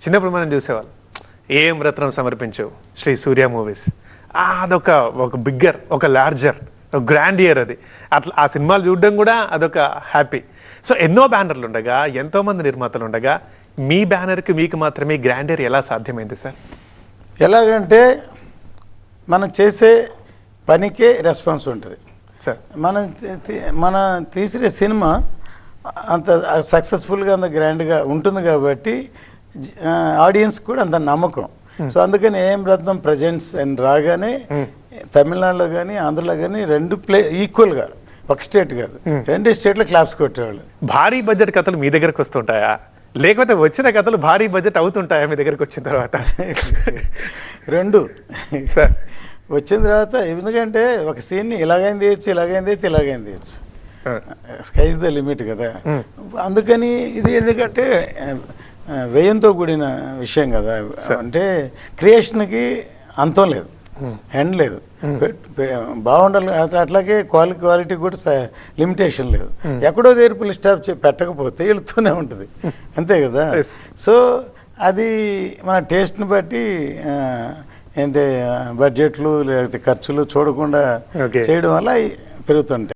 చిన్నప్పుడు మనం చూసేవాళ్ళం ఏం రత్నం సమర్పించు శ్రీ సూర్య మూవీస్. అదొక బిగ్గర్, ఒక లార్జర్, ఒక గ్రాండియర్. అది అట్లా ఆ సినిమాలు చూడడం కూడా అదొక హ్యాపీ. సో ఎన్నో బ్యానర్లు ఉండగా, ఎంతోమంది నిర్మాతలు ఉండగా, మీ బ్యానర్కి మీకు మాత్రమే గ్రాండియర్ ఎలా సాధ్యమైంది సార్? ఎలాగంటే మనం చేసే పనికే రెస్పాన్స్ ఉంటుంది సార్. మన తీసిన సినిమా అంత సక్సెస్ఫుల్గా అంత గ్రాండ్గా ఉంటుంది కాబట్టి ఆడియన్స్ కూడా అంత నమ్మకం. సో అందుకని ఏం రత్నం ప్రజెంట్స్ అని రాగానే తమిళనాడులో కానీ ఆంధ్రలో కానీ రెండు ఈక్వల్గా, ఒక స్టేట్ కాదు 2 స్టేట్లో క్లాప్స్ కొట్టేవాళ్ళు. భారీ బడ్జెట్ కథలు మీ దగ్గరకు వస్తుంటాయా, లేకపోతే వచ్చిన కథలు భారీ బడ్జెట్ అవుతుంటాయా మీ దగ్గరకు వచ్చిన తర్వాత? రెండు సార్. వచ్చిన తర్వాత ఎందుకంటే ఒక సీన్ని ఇలాగైనా తీయచ్చు, ఇలాగైనా తీయచ్చు, ఇలాగైనా తీయచ్చు. స్కైజ్ ద లిమిట్ కదా. అందుకని ఇది ఎందుకంటే వ్యయంతో కూడిన విషయం కదా. అంటే క్రియేషన్కి అంతం లేదు, ఎండ్ లేదు. బాగుండాలి. అట్లాగే క్వాలిటీ కూడా లిమిటేషన్ లేదు. ఎక్కడో దగ్గర ఫుల్ స్టాప్ పెట్టకపోతే వెళుతూనే ఉంటుంది, అంతే కదా. సో అది మన టేస్ట్ని బట్టి ఏంటి బడ్జెట్లు లేకపోతే ఖర్చులు చూడకుండా చేయడం వల్ల పెరుగుతుంటాయి.